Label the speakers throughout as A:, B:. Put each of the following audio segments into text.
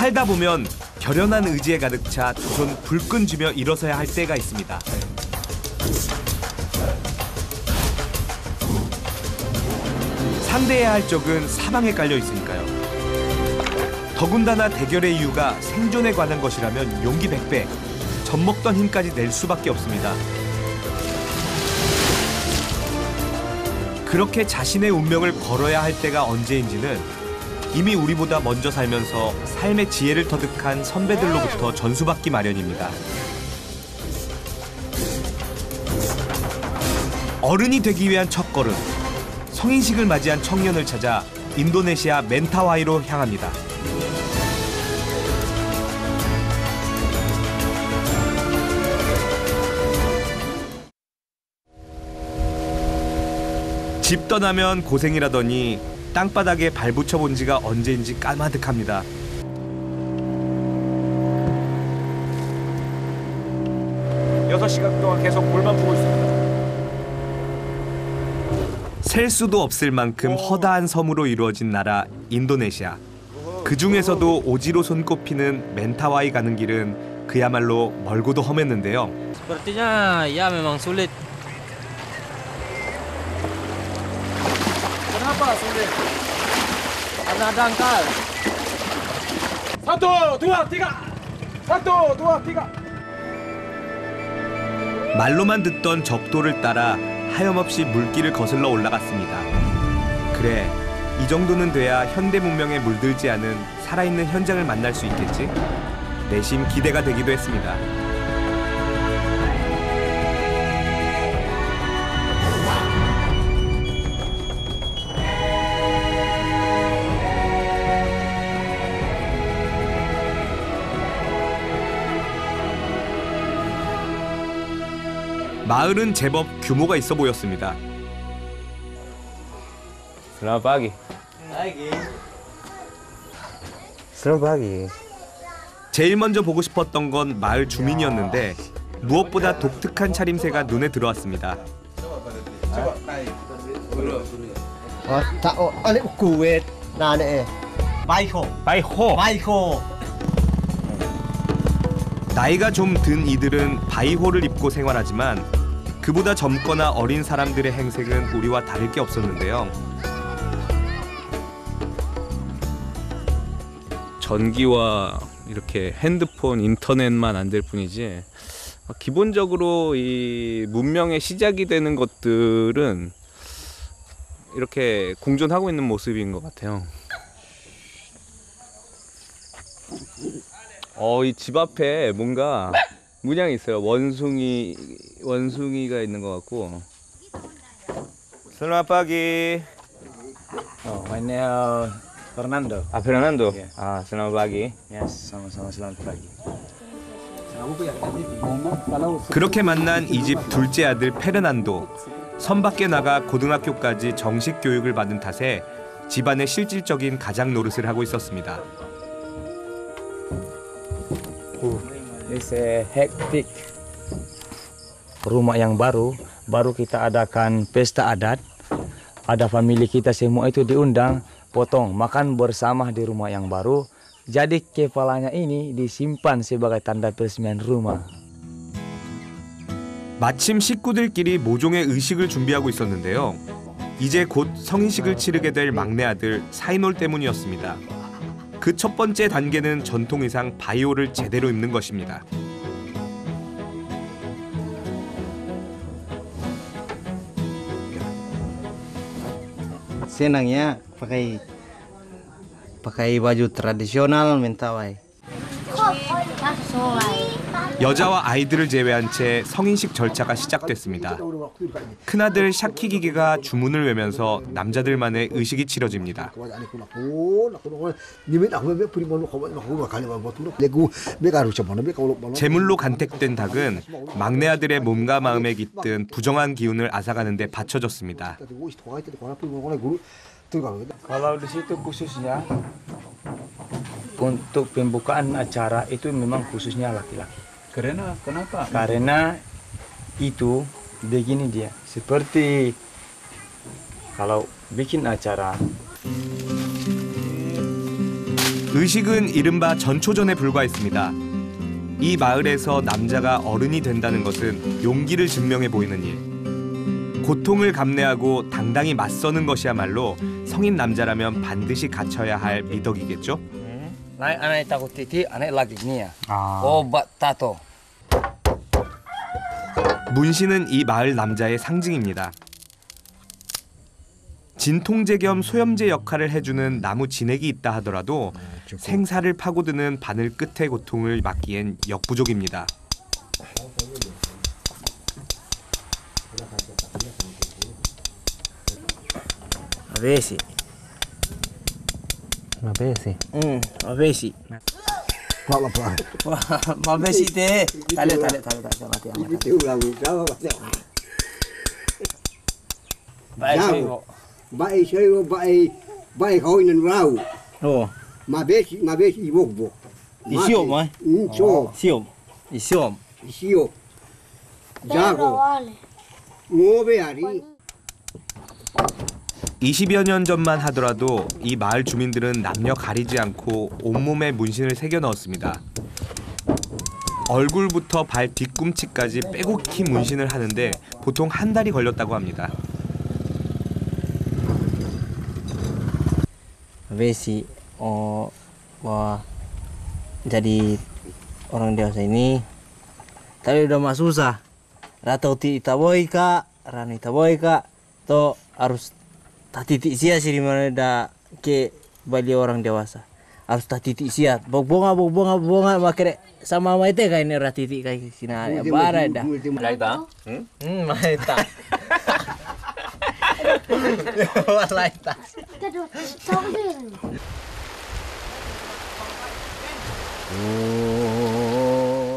A: 살다 보면 결연한 의지에 가득 차 두 손 불끈 쥐며 일어서야 할 때가 있습니다. 상대해야 할 적은 사방에 깔려 있으니까요. 더군다나 대결의 이유가 생존에 관한 것이라면 용기 100배, 젖먹던 힘까지 낼 수밖에 없습니다. 그렇게 자신의 운명을 걸어야 할 때가 언제인지는 이미 우리보다 먼저 살면서 삶의 지혜를 터득한 선배들로부터 전수받기 마련입니다. 어른이 되기 위한 첫걸음, 성인식을 맞이한 청년을 찾아 인도네시아 멘타와이로 향합니다. 집 떠나면 고생이라더니 땅바닥에 발붙여 본 지가 언제인지 까마득합니다. 여섯 시간 동안 계속 물만 보고 있습니다. 셀 수도 없을 만큼 허다한 섬으로 이루어진 나라 인도네시아. 그 중에서도 오지로 손꼽히는 멘타와이 가는 길은 그야말로 멀고도 험했는데요.
B: Sepertinya ya memang sulit. Kenapa sulit? Karena dangkal.
C: Satu, dua, tiga. Satu, dua, tiga.
A: 말로만 듣던 적도를 따라 하염없이 물길을 거슬러 올라갔습니다. 그래, 이 정도는 돼야 현대 문명에 물들지 않은 살아있는 현장을 만날 수 있겠지? 내심 기대가 되기도 했습니다. 마을은 제법 규모가 있어 보였습니다.
D: Selamat pagi. Selamat pagi.
A: 제일 먼저 보고 싶었던 건 마을 주민이었는데 무엇보다 독특한 차림새가 눈에 들어왔습니다.
B: 바이호.
A: 나이가 좀 든 이들은 바이호를 입고 생활하지만 그보다 젊거나 어린 사람들의 행색은 우리와 다를 게 없었는데요.
D: 전기와 이렇게 핸드폰, 인터넷만 안 될 뿐이지 기본적으로 이 문명의 시작이 되는 것들은 이렇게 공존하고 있는 모습인 것 같아요. 이 집 앞에 뭔가 문양이 있어요. 원숭이가 있는 것 같고.
A: Selamat pagi.
B: My name Fernando.
D: Fernando.
B: Yeah.
D: Selamat pagi.
B: Yes, sama-sama selamat pagi.
A: 그렇게 만난 이 집 둘째 아들 페르난도. 섬 밖에 나가 고등학교까지 정식 교육을 받은 탓에 집안의 실질적인 가장 노릇을 하고 있었습니다.
B: This hektik. Rumah yang baru kita adakan pesta adat. Ada famili kita semua itu diundang, potong makan bersama di rumah yang baru. Jadi kepalanya ini disimpan sebagai tanda peresmian rumah.
A: 마침 식구들끼리 모종의 의식을 준비하고 있었는데요. 이제 곧 성인식을 치르게 될 막내 아들 사이놀 때문이었습니다. 그 첫 번째 단계는 전통 의상 바이오를 제대로 입는 것입니다.
E: Senangnya pakai baju tradisional Mentawai.
A: 여자와 아이들을 제외한 채 성인식 절차가 시작됐습니다. 큰아들 샤키기게가 주문을 외면서 남자들만의 의식이 치러집니다. 제물로 간택된 닭은 막내 아들의 몸과 마음에 깃든 부정한 기운을 앗아가는 데 바쳐졌습니다.
B: Kalau di situ khususnya untuk pembukaan acara itu memang khususnya laki-laki.
C: Kenapa?
B: Karena itu begini dia, seperti kalau bikin acara.
A: 의식은 이른바 전초전에 불과했습니다. 이 마을에서 남자가 어른이 된다는 것은 용기를 증명해 보이는 일. 고통을 감내하고 당당히 맞서는 것이야말로 성인 남자라면 반드시 갖춰야 할 미덕이겠죠?
B: Naik anak takut titik, anak lagi ni ya. Obat tato.
A: 문신은 이 마을 남자의 상징입니다. 진통제 겸 소염제 역할을 해주는 나무 진액이 있다 하더라도 생사를 파고드는 바늘 끝의 고통을 막기엔 역부족입니다.
B: Mabesi.
E: Mabesi.
B: Mabesi. Mabesi teh. Tarik mati. Baik sih kok.
F: Baik saya baik kau ini rau.
E: Oh,
F: Mabesi ibok.
E: isiom mai.
F: So,
E: Isiom.
F: sio. Jago. Ngobe hari.
A: 20여 년 전만 하더라도 이 마을 주민들은 남녀 가리지 않고 온몸에 문신을 새겨 넣었습니다. 얼굴부터 발 뒤꿈치까지 빼곡히 문신을 하는데 보통 한 달이 걸렸다고 합니다.
E: Mabesi. Wah, jadi orang dewasa ini tapi udah mah susah. Rata uti itaboy ka, rani itaboy ka, to harus titik sia sih mana dah ke bali orang dewasa. Harus titik sia. Bonga makanya sama maite kayak ini titik kayak sini bara dah.
B: Laita.
E: Maita. Laita.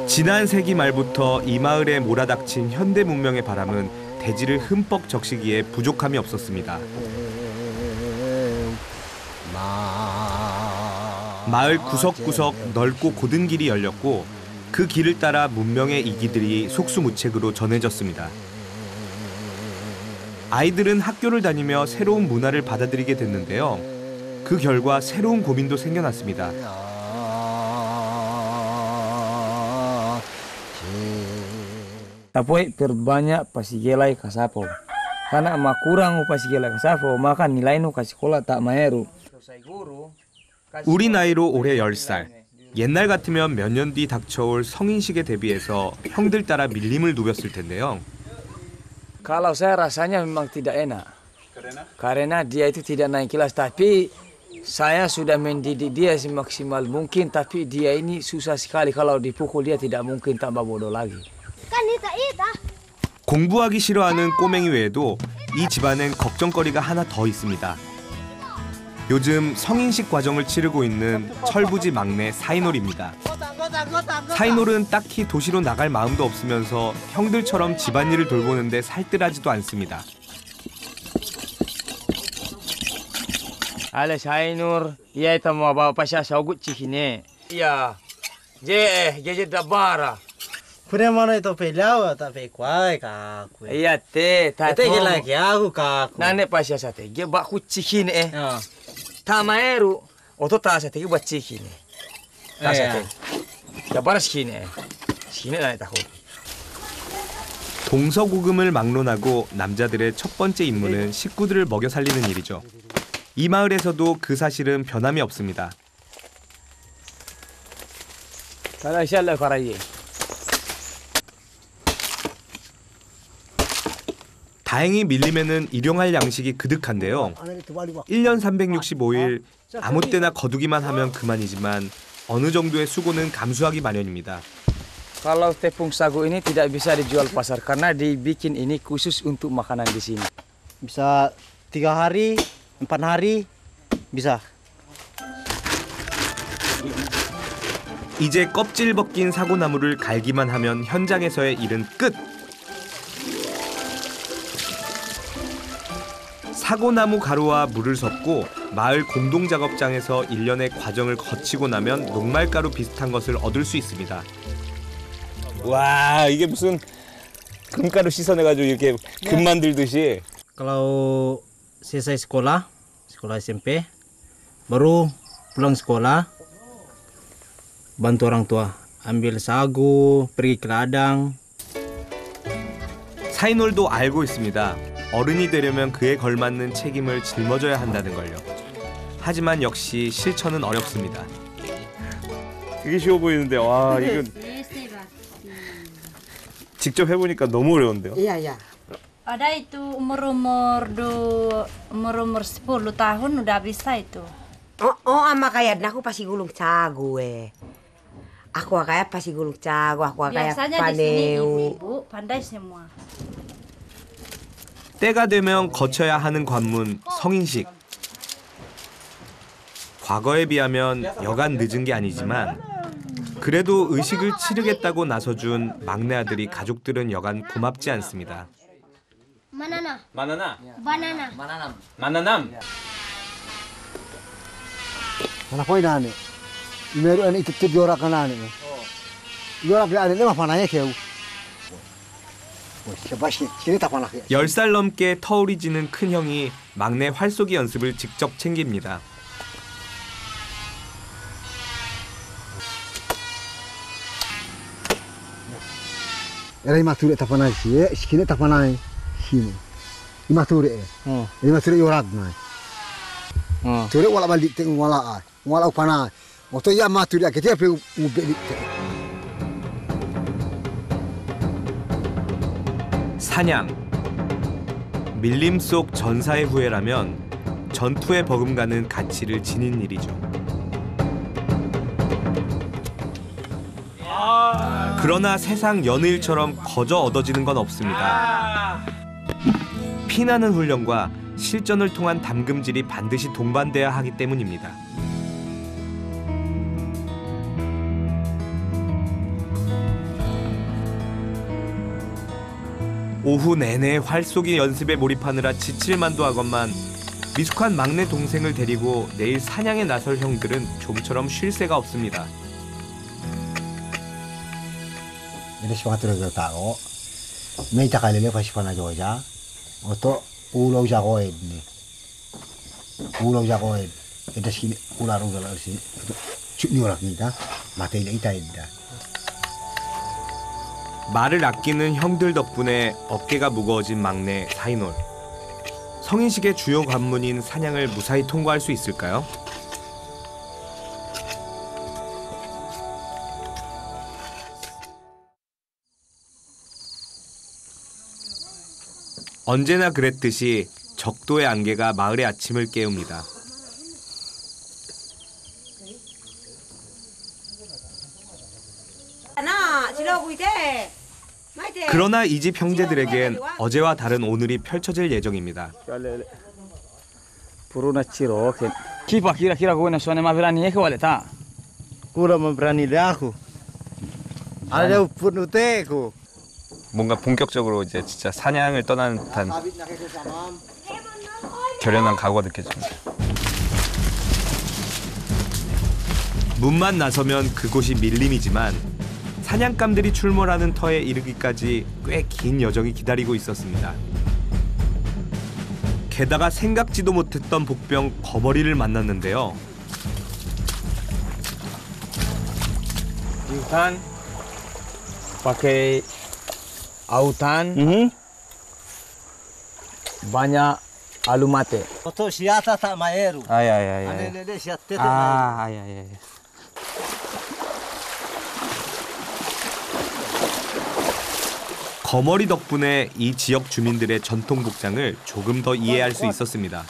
A: 지난 세기 말부터 이 마을에 몰아닥친 현대 문명의 바람은 대지를 흠뻑 적시기에 부족함이 없었습니다. 마을 구석구석 넓고 고든 길이 열렸고 그 길을 따라 문명의 이기들이 속수무책으로 전해졌습니다. 아이들은 학교를 다니며 새로운 문화를 받아들이게 됐는데요. 그 결과 새로운 고민도 생겨났습니다.
B: Tapi perbanyak pasigelai kasapo. Karena ama kurang pasigelai kasapo, maka nilai nu kasih sekolah tak maeru.
A: 우리 나이로 올해 10살. 옛날 같으면 몇 년 뒤 닥쳐올 성인식에 대비해서 형들 따라 밀림을 누볐을 텐데요.
B: Kalau saya rasanya memang tidak enak. Karena dia itu tidak naik kelas, tapi saya sudah mendidik dia semaksimal mungkin, tapi dia ini susah sekali kalau dipukul dia tidak mungkin tambah bodoh lagi.
A: 공부하기 싫어하는 꼬맹이 외에도 이 집안엔 걱정거리가 하나 더 있습니다. 요즘 성인식 과정을 치르고 있는 철부지 막내 사이놀입니다. 사이놀은 딱히 도시로 나갈 마음도 없으면서 형들처럼 집안일을 돌보는데 살뜰하지도 않습니다.
B: Halo Sainur, iya itu mau bawa pasya sogut cikine. Iya, je dabara.
E: Pura mana itu pelau tak pekuai kaku.
B: Iya teh,
E: Tete lagi aku kaku.
B: Nane pasya sate, ge bak cikine Tamaeru, oto ta sate ge bak cikine. Ta sate. Dabara cikine. cikine nane tahu.
A: 동서고금을 막론하고 남자들의 첫 번째 임무는 식구들을 먹여 살리는 일이죠. 이 마을에서도 그 사실은 변함이 없습니다.
B: Kalau siapa karaye?
A: 다행히 밀림에는 일용할 양식이 그득한데요. 1년 365일 아무 때나 거두기만 하면 그만이지만 어느 정도의 수고는 감수하기 마련입니다.
B: Kalau tepung sagu ini tidak bisa dijual pasar karena dibikin ini khusus untuk makanan di sini.
E: Bisa 3 hari, 4 hari bisa.
A: 이제 껍질 벗긴 사고나무를 갈기만 하면 현장에서의 일은 끝! 사고나무 가루와 물을 섞고 마을 공동작업장에서 일련의 과정을 거치고 나면 녹말가루 비슷한 것을 얻을 수 있습니다.
D: 와, 이게 무슨 금가루 씻어내가지고 이렇게 금 만들듯이.
E: Kalau selesai sekolah SMP, baru pulang sekolah, bantu orang tua ambil sagu, pergi ke ladang.
A: 사이놀도 알고 있습니다. 어른이 되려면 그에 걸맞는 책임을 짊어져야 한다는 걸요. 하지만 역시 실천은 어렵습니다.
D: 그게 쉬워 보이는데 와 이건 직접 해보니까 너무 어려운데요.
F: Iya, iya.
G: Ada itu umur 10 tahun udah bisa itu.
H: Oh, ama kayak aku pasti gulung cagu Aku kayak pasti gulung cagu, aku kayak
G: Biasanya di sini
H: paneu.
G: ibu-ibu pandai semua.
A: 때가 되면 거쳐야 하는 관문 성인식. 과거에 비하면 여간 늦은 게 아니지만 그래도 의식을 치르겠다고 나서준 막내 아들이 가족들은 여간 고맙지 않습니다.
G: Manana?
D: 마나나,
G: Banana.
D: 마나남.
F: Mana kau ini? Imeru ini itu juara kanan ini. Juara pilihan ini mah panahnya kau. Siapa sih? Sini tak panah ya.
A: 10살 넘게 터울이 지는 큰형이 막내 활쏘기 연습을 직접 챙깁니다.
F: Era imature tak panah sih, sini tak panah sini. Imature. Imature juara mana? Ture wala balik teng wala panah. Waktu ya mature kita perlu ubek.
A: 사냥. 밀림 속 전사의 후예라면 전투에 버금가는 가치를 지닌 일이죠. 그러나 세상 여느 일처럼 거저 얻어지는 건 없습니다. 피나는 훈련과 실전을 통한 담금질이 반드시 동반돼야 하기 때문입니다. 오후 내내 활쏘기 연습에 몰입하느라 지칠 만도 하건만 미숙한 막내 동생을 데리고 내일 사냥에 나설 형들은 좀처럼 쉴 새가 없습니다.
F: Ini sepatu kita tahu. Mereka kali ini pasti panah Jogja. Atau ulau jagoin ni. Ulau jagoin. Itu sini ular sini. Itu cukni orang kita. Mati ini kita ini.
A: 말을 아끼는 형들 덕분에 어깨가 무거워진 막내 사이놀. 성인식의 주요 관문인 사냥을 무사히 통과할 수 있을까요? 언제나 그랬듯이 적도의 안개가 마을의 아침을 깨웁니다. 그러나 이 집 형제들에겐 어제와 다른 오늘이 펼쳐질 예정입니다.
B: Puruna ciro ken. Kipa kira-kira kau nak suami berani ya kau ada tak?
E: Kurang berani dah aku. Ada pun uteku.
D: 뭔가 본격적으로 이제 진짜 사냥을 떠나는 듯한 결연한 각오가 느껴집니다.
A: 문만 나서면 그곳이 밀림이지만 사냥감들이 출몰하는 터에 이르기까지 꽤 긴 여정이 기다리고 있었습니다. 게다가 생각지도 못했던 복병 거머리를 만났는데요.
B: Autan, pakai autan, banyak alu mate.
E: Atau siapa tak maeru.
D: 아야야야.
E: Ada siapa tak
D: 아야야야.
A: 거머리 덕분에 이 지역 주민들의 전통 복장을 조금 더 이해할 수 있었습니다.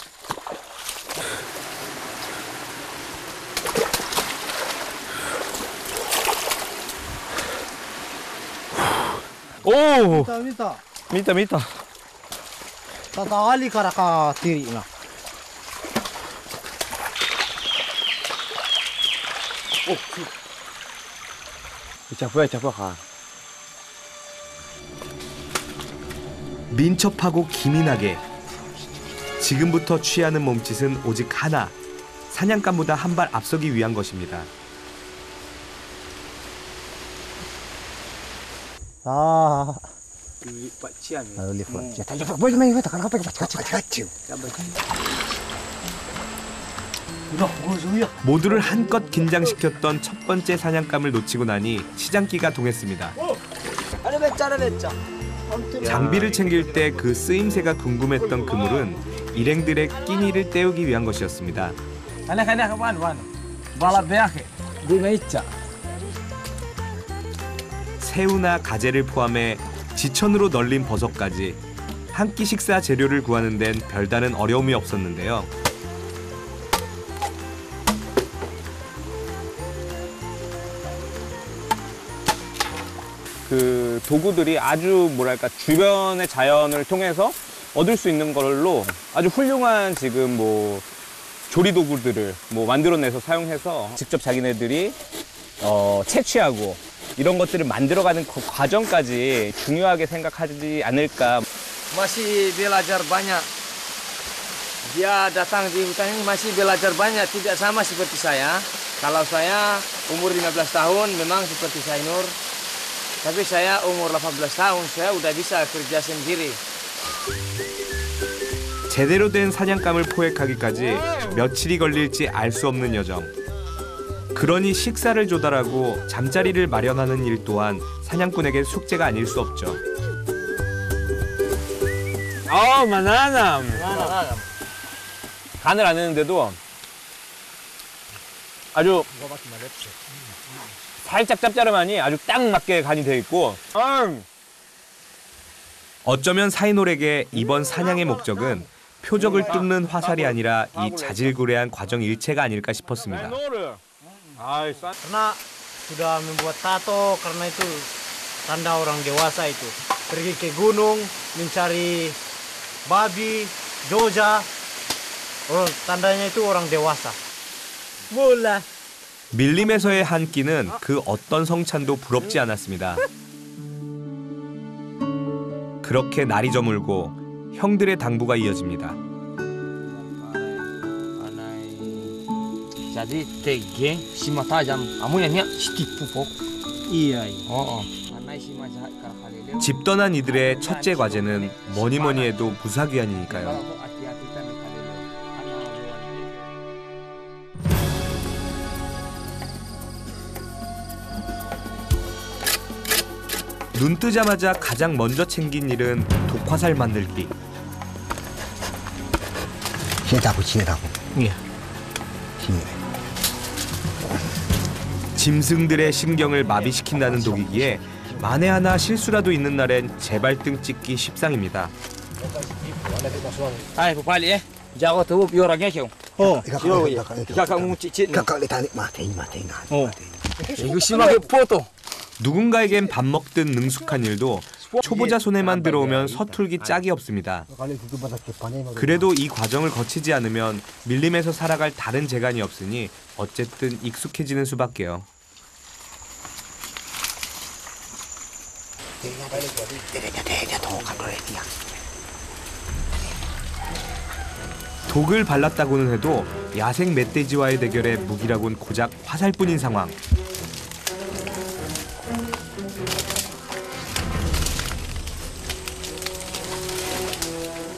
D: 오!
E: Minta.
D: 미타.
E: Tatali karaka tiri na.
B: Capek ha.
A: 민첩하고 기민하게 지금부터 취하는 몸짓은 오직 하나, 사냥감보다 한 발 앞서기 위한 것입니다.
E: Ah.
B: Pak Ciam.
E: Lalu lihat.
F: Boleh main kita kalau pakai kacau.
A: 모두를 한껏 긴장시켰던 첫 번째 사냥감을 놓치고 나니 시장기가 동했습니다. 장비를 챙길 때 그 쓰임새가 궁금했던 그물은 일행들의 끼니를 때우기 위한 것이었습니다. 새우나 가재를 포함해 지천으로 널린 버섯까지 한 끼 식사 재료를 구하는 데는 별다른 어려움이 없었는데요.
D: 그 도구들이 아주 뭐랄까 주변의 자연을 통해서 얻을 수 있는 걸로 아주 훌륭한 지금 뭐 조리 도구들을 뭐 만들어내서 사용해서 직접 자기네들이 채취하고 이런 것들을 만들어가는 그 과정까지 중요하게 생각하지 않을까.
E: Masih belajar banyak. Dia datang di hutan ini masih belajar banyak, tidak sama seperti saya. Kalau saya umur 15 tahun memang seperti Sainur. Tapi saya umur 18 tahun, saya udah bisa kerja sendiri.
A: 제대로 된 사냥감을 포획하기까지 며칠이 걸릴지 알 수 없는 여정. 그러니 식사를 조달하고 잠자리를 마련하는 일 또한 사냥꾼에게 숙제가 아닐 수 없죠.
D: 만나남. 간을 안 했는데도 아주 살짝 짭짤하니 아주 딱 맞게 간이 돼 있고.
A: 어쩌면 사이놀에게 이번 사냥의 목적은 표적을 뚫는 화살이 아니라 이 자질구레한 과정 일체가 아닐까 싶었습니다.
E: Karena sudah membuat tato, karena itu tanda orang dewasa itu. Pergi ke gunung mencari babi, doja, tandanya itu orang dewasa. 몰라.
A: 밀림에서의 한 끼는 그 어떤 성찬도 부럽지 않았습니다. 그렇게 날이 저물고 형들의 당부가 이어집니다.
B: Jadi TG sima tajam. Amunya sedikit pupuk.
E: Iya.
A: 집 떠난 이들의 첫째 과제는 뭐니 해도 무사귀환이니까요. 눈 뜨자마자 가장 먼저 챙긴 일은 독화살 만들기.
F: 친하다고.
E: Iya.
F: 친해.
A: 짐승들의 신경을 마비시킨다는 독이기에 만에 하나 실수라도 있는 날엔 제발등 찍기 십상입니다.
B: Hai, pupali eh. Jago tu orangnya kau.
F: Kakak tanik mati.
B: Iku simake foto.
A: 누군가에겐 밥 먹듯 능숙한 일도 초보자 손에만 들어오면 서툴기 짝이 없습니다. 그래도 이 과정을 거치지 않으면 밀림에서 살아갈 다른 재간이 없으니 어쨌든 익숙해지는 수밖에요. 독을 발랐다고는 해도 야생 멧돼지와의 대결에 무기라곤 고작 화살뿐인 상황.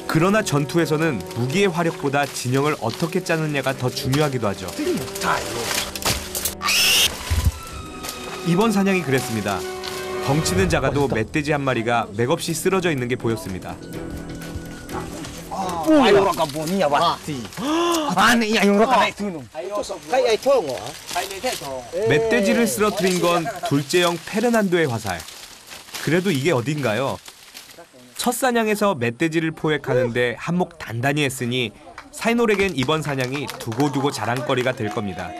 A: 그러나 전투에서는 무기의 화력보다 진영을 어떻게 짜느냐가 더 중요하기도 하죠. 이번 사냥이 그랬습니다. 덩치는 작아도 멧돼지 한 마리가 맥없이 쓰러져 있는 게 보였습니다.
B: Ay, orang kampung ni ya pasti. Ani yang orang naik gunung.
A: 멧돼지를 쓰러뜨린 건 둘째형 페르난도의 화살. 그래도 이게 어딘가요? 첫 사냥에서 멧돼지를 포획하는데 한몫 단단히 했으니 사이놀에겐 이번 사냥이 두고두고 자랑거리가 될 겁니다.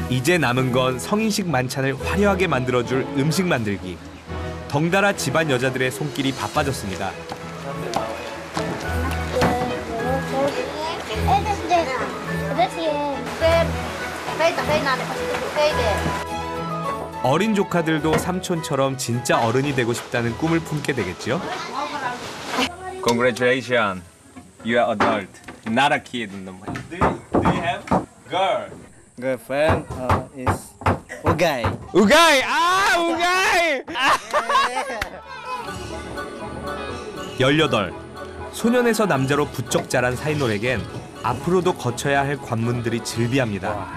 A: 이제 남은 건 성인식 만찬을 화려하게 만들어줄 음식 만들기. 덩달아 집안 여자들의 손길이 바빠졌습니다. 어린 조카들도 삼촌처럼 진짜 어른이 되고 싶다는 꿈을 품게 되겠죠?
D: Congratulations, you are adult, not a kid. Do you have girl?
E: Girlfriend is Ugay.
D: 우가이! 아, 우가이!
A: (18) 소년에서 남자로 부쩍 자란 사이놀에겐 앞으로도 거쳐야 할 관문들이 즐비합니다.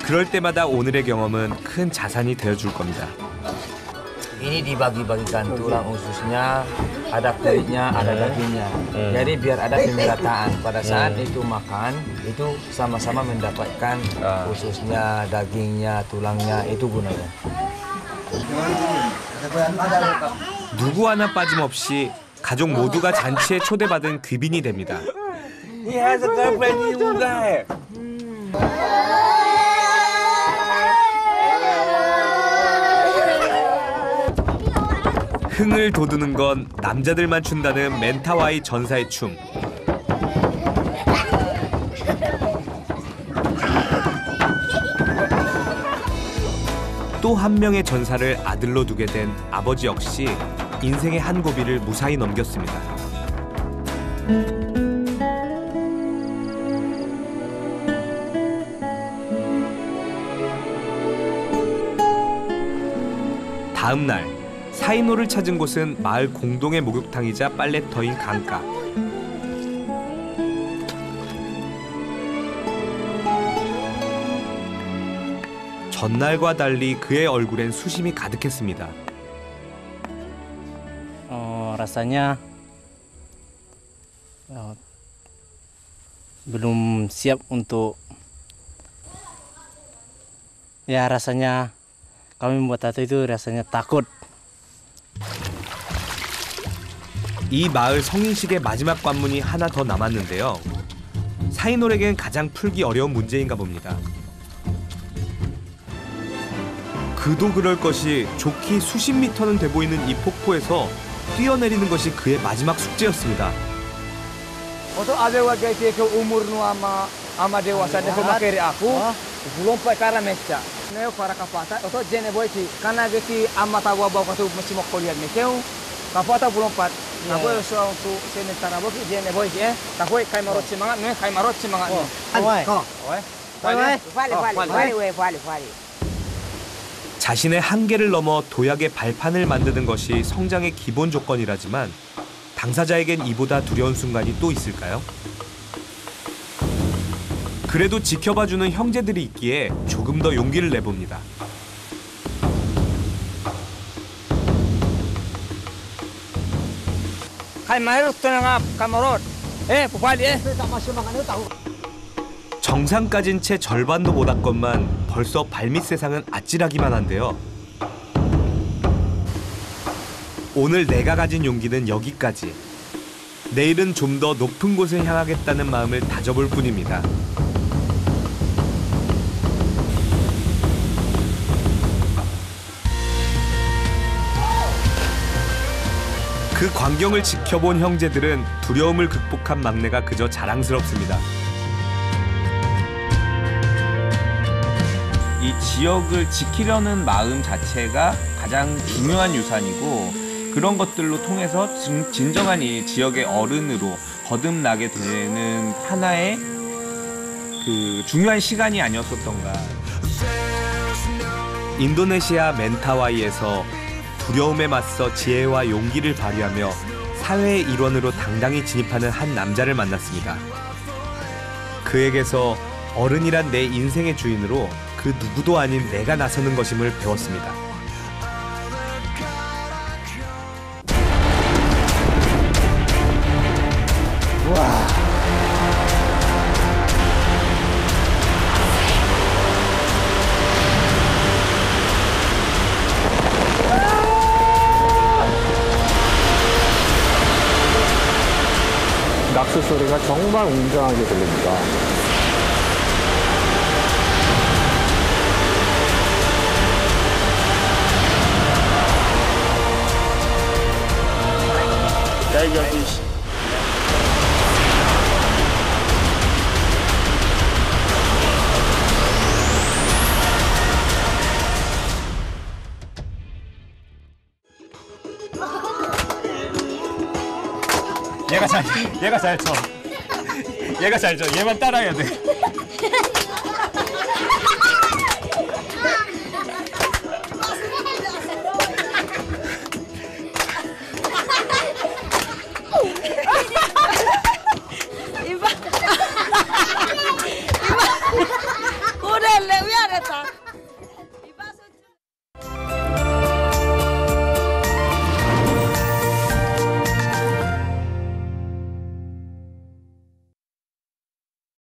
A: 그럴 때마다 오늘의 경험은 큰 자산이 되어줄 겁니다.
B: Ini dibagi-bagikan tulang ususnya, ada kulitnya, ada dagingnya. Jadi biar ada pemerataan. Pada saat itu makan, itu sama-sama mendapatkan ususnya, dagingnya, tulangnya. Itu gunanya.
A: 누구 하나 빠짐없이 가족 모두가 잔치에 초대받은 귀빈이 됩니다.
D: He has a girlfriend juga.
A: 흥을 돋우는 건 남자들만 춘다는 멘타와이 전사의 춤. 또 한 명의 전사를 아들로 두게 된 아버지 역시 인생의 한 고비를 무사히 넘겼습니다. 다음 날 사이노를 찾은 곳은 마을 공동의 목욕탕이자 빨래터인 강가. 전날과 달리 그의 얼굴엔 수심이 가득했습니다.
E: Rasanya belum siap untuk ya rasanya kami membuat tato itu rasanya takut.
A: 이 마을 성인식의 마지막 관문이 하나 더 남았는데요. 사이놀에겐 가장 풀기 어려운 문제인가 봅니다. 그도 그럴 것이 좋기 수십 미터는 돼 보이는 이 폭포에서 뛰어내리는 것이 그의 마지막 숙제였습니다.
B: Untuk ada warga itu ke umur nu ama dewasa de pemakeri aku, belum perkara mecha. Neo para kapata, atau jene boy ki karena geti ama tawa bawa tu mesti mau kuliah mekeu. Kapata belum pat. Aku so untuk sementara boy jene boy ki takoi kai marot semangat, ne kai marot semangat.
H: Vale.
A: 자신의 한계를 넘어 도약의 발판을 만드는 것이 성장의 기본 조건이라지만 당사자에겐 이보다 두려운 순간이 또 있을까요? 그래도 지켜봐주는 형제들이 있기에 조금 더 용기를 내봅니다.
B: Kai marot tengah kamarot. Pupali
A: 정상까진 채 절반도 못 왔건만 벌써 발밑 세상은 아찔하기만 한데요. 오늘 내가 가진 용기는 여기까지. 내일은 좀 더 높은 곳을 향하겠다는 마음을 다져볼 뿐입니다. 그 광경을 지켜본 형제들은 두려움을 극복한 막내가 그저 자랑스럽습니다.
D: 이 지역을 지키려는 마음 자체가 가장 중요한 유산이고 그런 것들로 통해서 진정한 이 지역의 어른으로 거듭나게 되는 하나의 그 중요한 시간이 아니었었던가.
A: 인도네시아 멘타와이에서 두려움에 맞서 지혜와 용기를 발휘하며 사회의 일원으로 당당히 진입하는 한 남자를 만났습니다. 그에게서 어른이란 내 인생의 주인으로 그 누구도 아닌 내가 나서는 것임을 배웠습니다.
C: 낙수 소리가 정말 웅장하게 들립니다.
D: 얘가 잘 쳐. 얘만 따라해야 돼.